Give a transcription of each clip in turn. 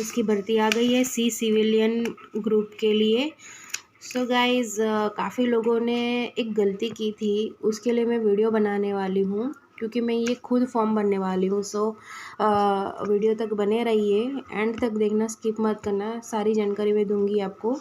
इसकी भर्ती आ गई है सी सिविलियन ग्रुप के लिए। सो गाइज़ काफ़ी लोगों ने एक गलती की थी, उसके लिए मैं वीडियो बनाने वाली हूँ क्योंकि मैं ये खुद फॉर्म भरने वाली हूँ। सो वीडियो तक बने रहिए, एंड तक देखना, स्किप मत करना, सारी जानकारी मैं दूंगी आपको।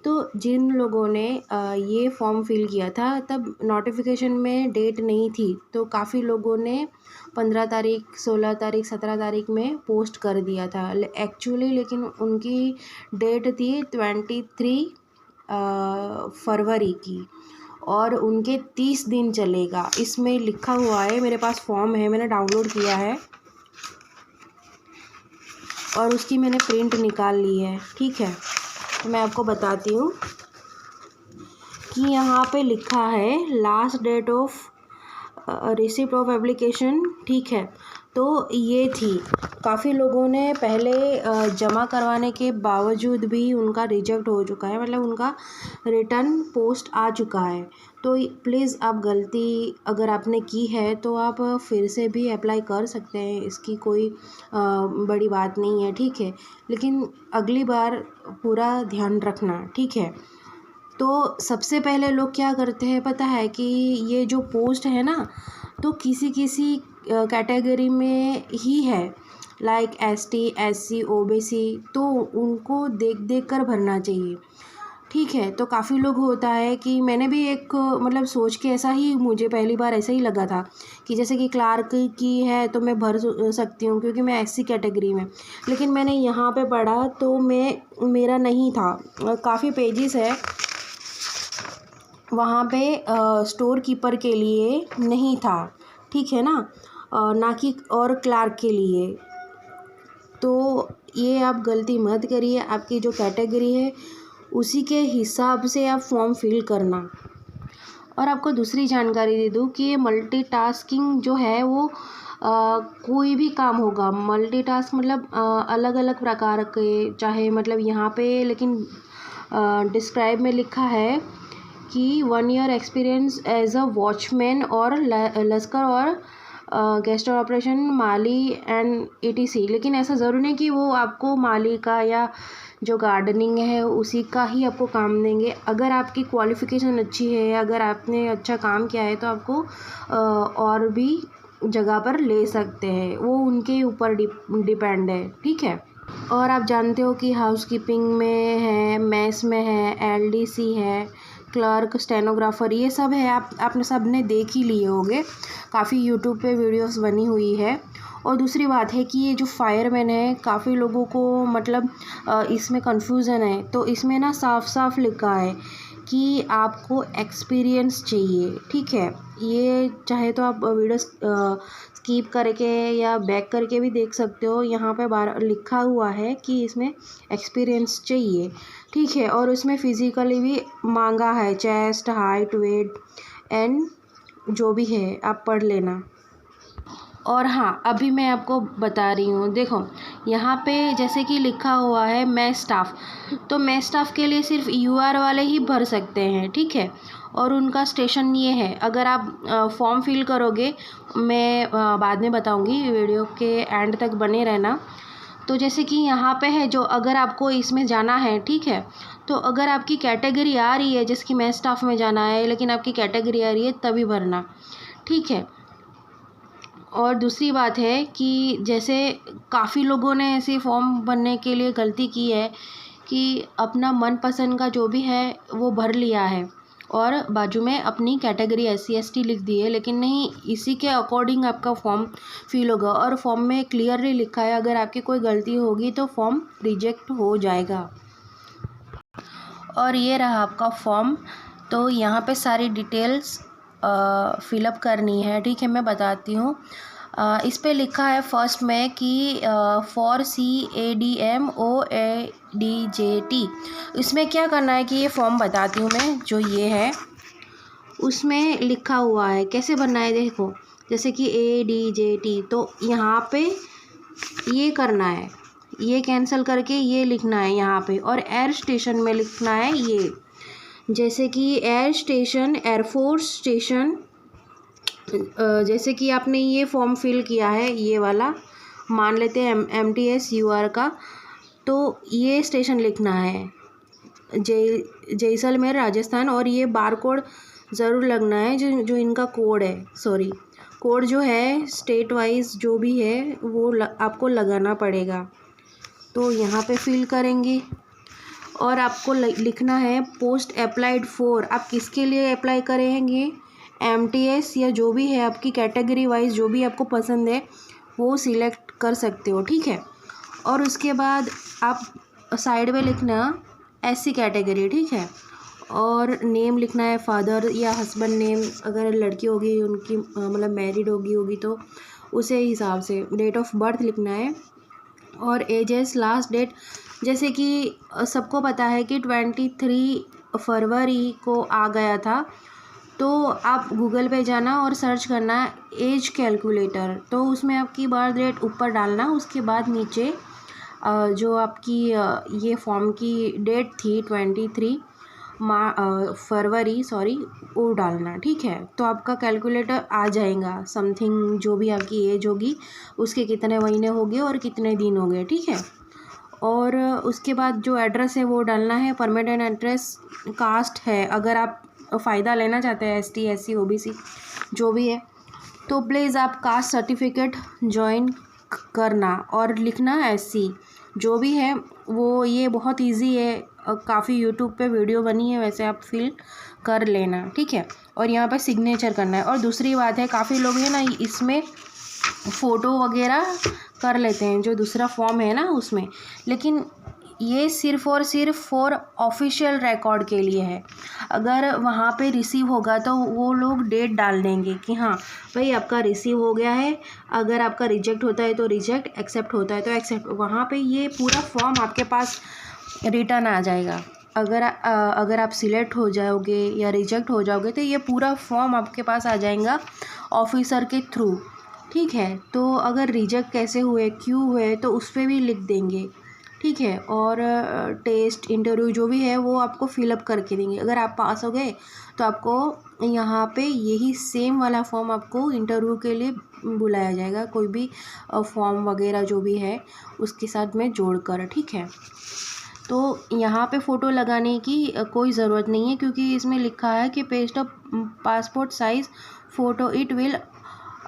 तो जिन लोगों ने ये फॉर्म फिल किया था तब नोटिफिकेशन में डेट नहीं थी, तो काफ़ी लोगों ने 15 तारीख, 16 तारीख, 17 तारीख में पोस्ट कर दिया था एक्चुअली, लेकिन उनकी डेट थी 23 फरवरी की, और उनके 30 दिन चलेगा। इसमें लिखा हुआ है, मेरे पास फॉर्म है, मैंने डाउनलोड किया है और उसकी मैंने प्रिंट निकाल ली है। ठीक है, तो मैं आपको बताती हूँ कि यहाँ पे लिखा है last date of receipt of application. ठीक है, तो ये थी, काफ़ी लोगों ने पहले जमा करवाने के बावजूद भी उनका रिजेक्ट हो चुका है, मतलब उनका रिटर्न पोस्ट आ चुका है। तो प्लीज़ आप गलती अगर आपने की है तो आप फिर से भी अप्लाई कर सकते हैं, इसकी कोई बड़ी बात नहीं है। ठीक है, लेकिन अगली बार पूरा ध्यान रखना। ठीक है, तो सबसे पहले लोग क्या करते हैं पता है कि ये जो पोस्ट है ना, तो किसी किसी कैटेगरी में ही है, लाइक ST SC OBC, तो उनको देख देख कर भरना चाहिए। ठीक है, तो काफ़ी लोग होता है कि मैंने भी एक मतलब सोच के ऐसा ही, मुझे पहली बार ऐसा ही लगा था कि जैसे कि क्लार्क की है तो मैं भर सकती हूँ क्योंकि मैं SC कैटेगरी में, लेकिन मैंने यहाँ पे पढ़ा तो मेरा नहीं था। काफ़ी पेजेस है वहाँ पे स्टोर कीपर के लिए नहीं था। ठीक है ना, ना कि और क्लार्क के लिए। तो ये आप गलती मत करिए, आपकी जो कैटेगरी है उसी के हिसाब से आप फॉर्म फिल करना। और आपको दूसरी जानकारी दे दूँ कि ये मल्टीटास्किंग जो है वो कोई भी काम होगा, मल्टीटास्क मतलब अलग अलग प्रकार के, चाहे मतलब यहाँ पे लेकिन डिस्क्राइब में लिखा है कि 1 year experience as a watchman और लश्कर और गेस्ट ऑपरेशन माली एंड ETC, लेकिन ऐसा ज़रूरी नहीं कि वो आपको माली का या जो गार्डनिंग है उसी का ही आपको काम देंगे। अगर आपकी क्वालिफ़िकेशन अच्छी है, अगर आपने अच्छा काम किया है तो आपको और भी जगह पर ले सकते हैं, वो उनके ऊपर डिपेंड है। ठीक है, और आप जानते हो कि हाउसकीपिंग में है, मेस में है, LDC है, क्लर्क, स्टेनोग्राफर, ये सब है। आपने सब ने देख ही लिए होंगे, काफ़ी यूट्यूब पे वीडियोस बनी हुई है। और दूसरी बात है कि ये जो फायरमैन है, काफ़ी लोगों को मतलब इसमें कन्फ्यूज़न है, तो इसमें ना साफ साफ लिखा है कि आपको एक्सपीरियंस चाहिए। ठीक है, ये चाहे तो आप वीडियो स्किप करके या बैक करके भी देख सकते हो, यहाँ पे बार लिखा हुआ है कि इसमें एक्सपीरियंस चाहिए। ठीक है, और उसमें फिज़िकली भी मांगा है, चेस्ट, हाइट, वेट एंड जो भी है आप पढ़ लेना। और हाँ, अभी मैं आपको बता रही हूँ, देखो यहाँ पे जैसे कि लिखा हुआ है मेस स्टाफ, तो मेस स्टाफ के लिए सिर्फ UR वाले ही भर सकते हैं। ठीक है, और उनका स्टेशन ये है, अगर आप फॉर्म फिल करोगे, मैं बाद में बताऊँगी, वीडियो के एंड तक बने रहना। तो जैसे कि यहाँ पे है जो, अगर आपको इसमें जाना है, ठीक है, तो अगर आपकी कैटेगरी आ रही है जिसकी मेस स्टाफ में जाना है, लेकिन आपकी कैटेगरी आ रही है तभी भरना। ठीक है, और दूसरी बात है कि जैसे काफ़ी लोगों ने ऐसे फॉर्म भरने के लिए गलती की है कि अपना मनपसंद का जो भी है वो भर लिया है और बाजू में अपनी कैटेगरी SC ST लिख दी है, लेकिन नहीं, इसी के अकॉर्डिंग आपका फॉर्म फिल होगा। और फॉर्म में क्लियरली लिखा है अगर आपकी कोई गलती होगी तो फॉर्म रिजेक्ट हो जाएगा। और ये रहा आपका फॉर्म, तो यहाँ पे सारी डिटेल्स फिलअप करनी है। ठीक है, मैं बताती हूँ। इस पे लिखा है फर्स्ट में कि फॉर CADMOADJT, इसमें क्या करना है कि ये फॉर्म बताती हूँ मैं, जो ये है उसमें लिखा हुआ है कैसे भरना है। देखो, जैसे कि ADJT, तो यहाँ पे ये करना है, ये कैंसिल करके ये लिखना है यहाँ पे, और एयर स्टेशन में लिखना है ये, जैसे कि एयर स्टेशन, एयरफोर्स स्टेशन। जैसे कि आपने ये फॉर्म फिल किया है, ये वाला मान लेते हैं MTS UR का, तो ये स्टेशन लिखना है, जैसलमेर राजस्थान, और ये बार कोड ज़रूर लगना है, जो इनका कोड है, सॉरी कोड जो है स्टेट वाइज जो भी है वो आपको लगाना पड़ेगा। तो यहाँ पे फिल करेंगे और आपको लिखना है पोस्ट अप्लाइड फॉर, आप किसके लिए अप्लाई करेंगे, MTS या जो भी है आपकी कैटेगरी वाइज जो भी आपको पसंद है वो सिलेक्ट कर सकते हो, ठीक है। और उसके बाद आप साइड में लिखना SC कैटेगरी, ठीक है। और नेम लिखना है फादर या हस्बैंड नेम, अगर लड़की होगी उनकी मतलब मैरिड होगी तो उसे हिसाब से डेट ऑफ बर्थ लिखना है। और एजेस लास्ट डेट, जैसे कि सबको पता है कि 23 फरवरी को आ गया था, तो आप गूगल पे जाना और सर्च करना एज कैलकुलेटर, तो उसमें आपकी बर्थ डेट ऊपर डालना, उसके बाद नीचे जो आपकी ये फॉर्म की डेट थी 23 फरवरी सॉरी वो डालना, ठीक है। तो आपका कैलकुलेटर आ जाएगा, समथिंग जो भी आपकी एज होगी उसके कितने महीने हो गए और कितने दिन हो गए, ठीक है। और उसके बाद जो एड्रेस है वो डालना है, परमानेंट एड्रेस, कास्ट है, अगर आप फ़ायदा लेना चाहते हैं ST SC OBC जो भी है तो प्लीज़ आप कास्ट सर्टिफिकेट ज्वाइन करना और लिखना SC जो भी है वो। ये बहुत इजी है, काफ़ी यूट्यूब पे वीडियो बनी है, वैसे आप फिल कर लेना, ठीक है। और यहाँ पर सिग्नेचर करना है। और दूसरी बात है, काफ़ी लोग हैं ना इसमें फ़ोटो वगैरह कर लेते हैं जो दूसरा फॉर्म है ना उसमें, लेकिन ये सिर्फ़ और सिर्फ फॉर ऑफिशियल रिकॉर्ड के लिए है। अगर वहाँ पे रिसीव होगा तो वो लोग डेट डाल देंगे कि हाँ भाई आपका रिसीव हो गया है, अगर आपका रिजेक्ट होता है तो रिजेक्ट, एक्सेप्ट होता है तो एक्सेप्ट, वहाँ पे ये पूरा फॉर्म आपके पास रिटर्न आ जाएगा। अगर आप सिलेक्ट हो जाओगे या रिजेक्ट हो जाओगे तो ये पूरा फॉर्म आपके पास आ जाएगा ऑफिसर के थ्रू, ठीक है। तो अगर रिजेक्ट कैसे हुए, क्यों हुए, तो उस पर भी लिख देंगे, ठीक है। और टेस्ट इंटरव्यू जो भी है वो आपको फिलअप करके देंगे। अगर आप पास हो गए तो आपको यहाँ पे यही सेम वाला फॉर्म आपको इंटरव्यू के लिए बुलाया जाएगा, कोई भी फॉर्म वगैरह जो भी है उसके साथ में जोड़कर, ठीक है। तो यहाँ पे फ़ोटो लगाने की कोई ज़रूरत नहीं है, क्योंकि इसमें लिखा है कि paste of passport size photo, it will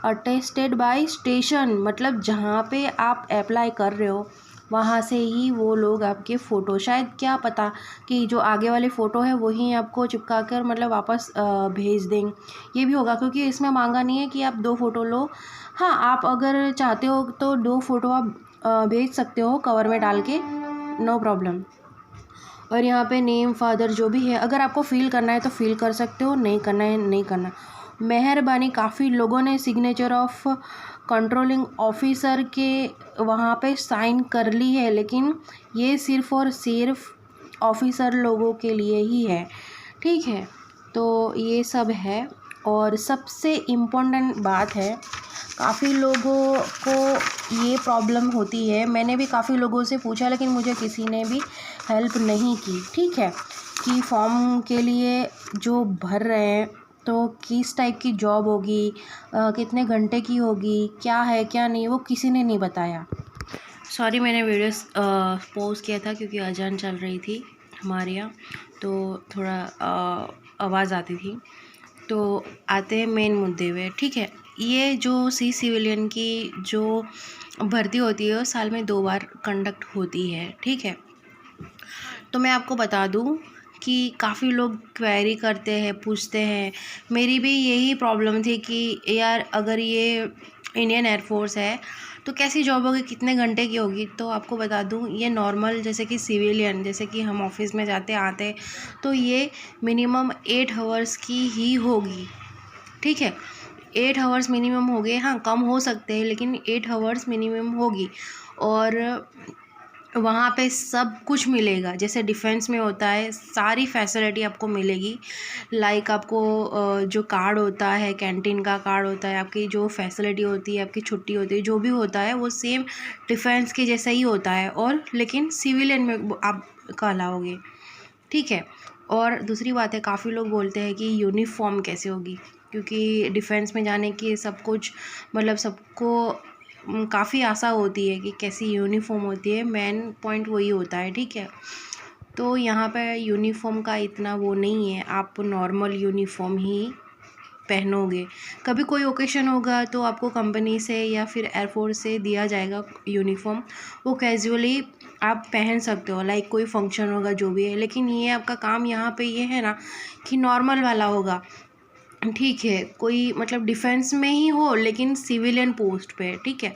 attested bye station, मतलब जहाँ पे आप अप्लाई कर रहे हो वहाँ से ही वो लोग आपके फ़ोटो, शायद क्या पता कि जो आगे वाली फ़ोटो है वही आपको चिपका कर मतलब वापस भेज देंगे, ये भी होगा, क्योंकि इसमें मांगा नहीं है कि आप 2 फ़ोटो लो। हाँ, आप अगर चाहते हो तो 2 फ़ोटो आप भेज सकते हो कवर में डाल के, नो प्रॉब्लम। और यहाँ पे नेम फादर जो भी है, अगर आपको फ़िल करना है तो फ़िल कर सकते हो, नहीं करना है नहीं करना। मेहरबानी, काफ़ी लोगों ने सिग्नेचर ऑफ कंट्रोलिंग ऑफिसर के वहाँ पे साइन कर ली है, लेकिन ये सिर्फ़ और सिर्फ ऑफिसर लोगों के लिए ही है, ठीक है। तो ये सब है। और सबसे इम्पोर्टेंट बात है, काफ़ी लोगों को ये प्रॉब्लम होती है, मैंने भी काफ़ी लोगों से पूछा लेकिन मुझे किसी ने भी हेल्प नहीं की, ठीक है, कि फॉर्म के लिए जो भर रहे हैं तो किस टाइप की जॉब होगी, कितने घंटे की होगी, क्या है क्या नहीं, वो किसी ने नहीं बताया। सॉरी, मैंने वीडियोस पॉज किया था क्योंकि अजान चल रही थी हमारे यहाँ, तो थोड़ा आवाज़ आती थी। तो आते हैं मेन मुद्दे पे, ठीक है। ये जो सिविलियन की जो भर्ती होती है वो साल में 2 बार कंडक्ट होती है, ठीक है। तो मैं आपको बता दूं कि काफ़ी लोग क्वेरी करते हैं, पूछते हैं, मेरी भी यही प्रॉब्लम थी कि यार अगर ये इंडियन एयरफोर्स है तो कैसी जॉब होगी, कितने घंटे की होगी। तो आपको बता दूं, ये नॉर्मल जैसे कि सिविलियन, जैसे कि हम ऑफिस में जाते आते तो ये मिनिमम 8 आवर्स की ही होगी, ठीक है। 8 आवर्स मिनिमम हो गए, हाँ कम हो सकते हैं लेकिन 8 आवर्स मिनिमम होगी। और वहाँ पे सब कुछ मिलेगा, जैसे डिफेंस में होता है, सारी फैसिलिटी आपको मिलेगी। लाइक आपको जो कार्ड होता है, कैंटीन का कार्ड होता है, आपकी जो फैसिलिटी होती है, आपकी छुट्टी होती है, जो भी होता है वो सेम डिफेंस के जैसा ही होता है, और लेकिन सिविलियन में आप कहलाओगे, ठीक है। और दूसरी बात है, काफ़ी लोग बोलते हैं कि यूनिफॉर्म कैसे होगी, क्योंकि डिफेंस में जाने की सब कुछ मतलब सबको काफ़ी आशा होती है कि कैसी यूनिफॉर्म होती है, मेन पॉइंट वही होता है, ठीक है। तो यहाँ पे यूनिफॉर्म का इतना वो नहीं है, आप नॉर्मल यूनिफॉर्म ही पहनोगे। कभी कोई ओकेशन होगा तो आपको कंपनी से या फिर एयरफोर्स से दिया जाएगा यूनिफॉर्म, वो कैजुअली आप पहन सकते हो, लाइक कोई फंक्शन होगा जो भी है। लेकिन ये आपका काम यहाँ पे ये है ना कि नॉर्मल वाला होगा, ठीक है। कोई मतलब डिफेंस में ही हो लेकिन सिविलियन पोस्ट पे, ठीक है।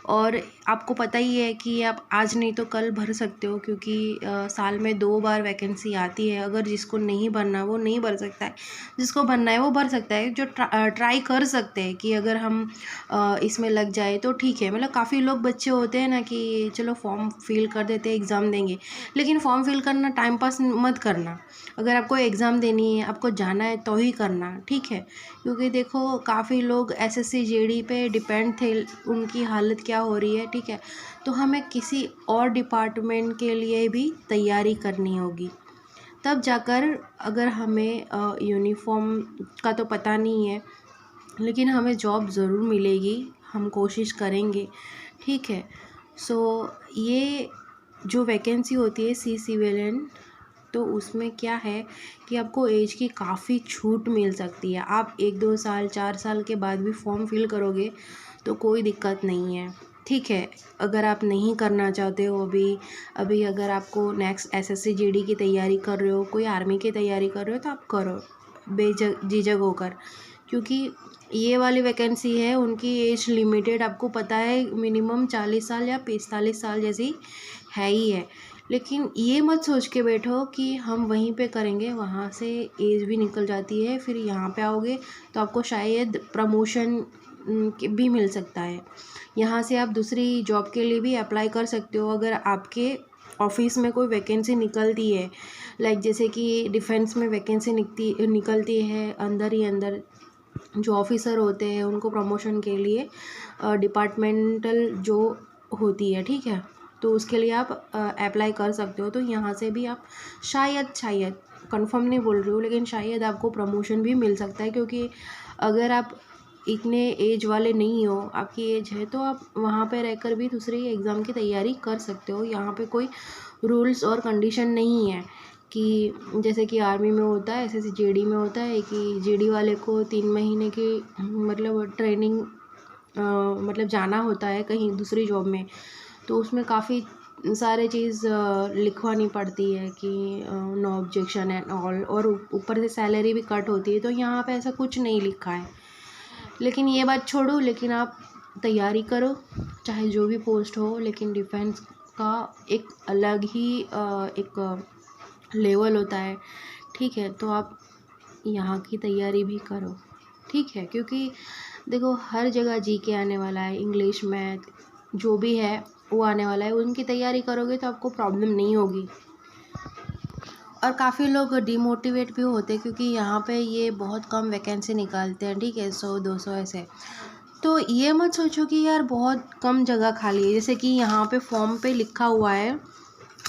और आपको पता ही है कि आप आज नहीं तो कल भर सकते हो, क्योंकि साल में 2 बार वैकेंसी आती है। अगर जिसको नहीं भरना वो नहीं भर सकता है, जिसको भरना है वो भर सकता है। जो ट्राई कर सकते हैं कि अगर हम इसमें लग जाए तो ठीक है। मतलब काफ़ी लोग बच्चे होते हैं ना कि चलो फॉर्म फिल कर देते हैं, एग्ज़ाम देंगे। लेकिन फॉर्म फिल करना टाइम पास मत करना। अगर आपको एग्ज़ाम देनी है, आपको जाना है तो ही करना, ठीक है। क्योंकि देखो काफ़ी लोग एसएससी जीडी पे डिपेंड थे, उनकी हालत क्या हो रही है, ठीक है। तो हमें किसी और डिपार्टमेंट के लिए भी तैयारी करनी होगी, तब जाकर अगर हमें यूनिफॉर्म का तो पता नहीं है, लेकिन हमें जॉब ज़रूर मिलेगी, हम कोशिश करेंगे, ठीक है। सो ये जो वैकेंसी होती है सिविलियन, तो उसमें क्या है कि आपको एज की काफ़ी छूट मिल सकती है। आप 1-2 साल 4 साल के बाद भी फॉर्म फिल करोगे तो कोई दिक्कत नहीं है, ठीक है। अगर आप नहीं करना चाहते हो अभी अगर आपको नेक्स्ट एसएससी जीडी की तैयारी कर रहे हो, कोई आर्मी की तैयारी कर रहे हो, तो आप करो झिझक होकर। क्योंकि ये वाली वैकेंसी है, उनकी एज लिमिटेड आपको पता है मिनिमम 40 साल या 45 साल जैसी है ही है। लेकिन ये मत सोच के बैठो कि हम वहीं पे करेंगे, वहाँ से एज भी निकल जाती है, फिर यहाँ पे आओगे तो आपको शायद प्रमोशन भी मिल सकता है। यहाँ से आप दूसरी जॉब के लिए भी अप्लाई कर सकते हो अगर आपके ऑफिस में कोई वैकेंसी निकलती है। लाइक जैसे कि डिफेंस में वैकेंसी निकलती है, अंदर ही अंदर जो ऑफिसर होते हैं उनको प्रमोशन के लिए डिपार्टमेंटल जो होती है, ठीक है। तो उसके लिए आप अप्लाई कर सकते हो। तो यहाँ से भी आप शायद कंफर्म नहीं बोल रही हूँ, लेकिन शायद आपको प्रमोशन भी मिल सकता है। क्योंकि अगर आप इतने एज वाले नहीं हो, आपकी एज है, तो आप वहाँ पे रहकर भी दूसरे एग्ज़ाम की तैयारी कर सकते हो। यहाँ पे कोई रूल्स और कंडीशन नहीं है कि जैसे कि आर्मी में होता है, एसएससी जीडी में होता है कि जीडी वाले को 3 महीने की मतलब ट्रेनिंग मतलब जाना होता है कहीं दूसरी जॉब में, तो उसमें काफ़ी सारे चीज़ लिखवानी पड़ती है कि नो ऑब्जेक्शन एंड ऑल, और ऊपर से सैलरी भी कट होती है। तो यहाँ पे ऐसा कुछ नहीं लिखा है। लेकिन ये बात छोड़ो, लेकिन आप तैयारी करो चाहे जो भी पोस्ट हो। लेकिन डिफेंस का एक अलग ही एक लेवल होता है, ठीक है। तो आप यहाँ की तैयारी भी करो, ठीक है। क्योंकि देखो हर जगह जीके आने वाला है, इंग्लिश मैथ जो भी है वो आने वाला है। उनकी तैयारी करोगे तो आपको प्रॉब्लम नहीं होगी। और काफ़ी लोग डिमोटिवेट भी होते हैं क्योंकि यहाँ पे ये बहुत कम वैकेंसी निकालते हैं, ठीक है, 100-200 ऐसे। तो ये मत सोचो कि यार बहुत कम जगह खाली है। जैसे कि यहाँ पे फॉर्म पे लिखा हुआ है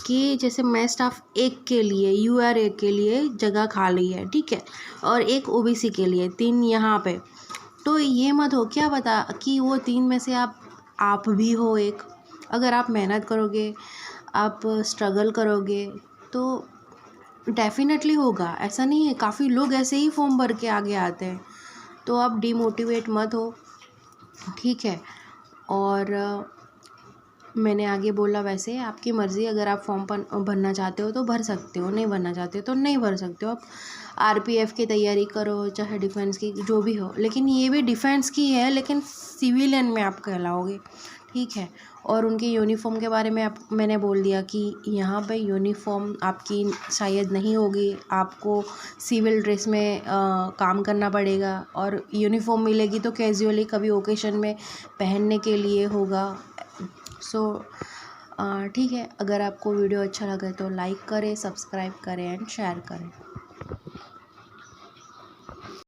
कि जैसे मैं स्टाफ 1 के लिए UR 1 के लिए जगह खाली है, ठीक है, और 1 OBC के लिए 3 यहाँ पे। तो ये मत हो क्या पता कि वो 3 में से आप भी हो एक। अगर आप मेहनत करोगे, आप स्ट्रगल करोगे तो डेफिनेटली होगा। ऐसा नहीं है, काफ़ी लोग ऐसे ही फॉर्म भर के आगे आते हैं। तो आप डिमोटिवेट मत हो, ठीक है। और मैंने आगे बोला वैसे आपकी मर्ज़ी, अगर आप फॉर्म भरना चाहते हो तो भर सकते हो, नहीं भरना चाहते हो तो नहीं भर सकते हो। आप RPF की तैयारी करो चाहे डिफेंस की, जो भी हो। लेकिन ये भी डिफेंस की है, लेकिन सिविलियन में आप कहलाओगे, ठीक है। और उनकी यूनिफॉर्म के बारे में मैंने बोल दिया कि यहाँ पे यूनिफॉर्म आपकी शायद नहीं होगी, आपको सिविल ड्रेस में काम करना पड़ेगा। और यूनिफॉर्म मिलेगी तो कैजुअली कभी ओकेशन में पहनने के लिए होगा। सो ठीक है। अगर आपको वीडियो अच्छा लगे तो लाइक करें, सब्सक्राइब करें एंड शेयर करें।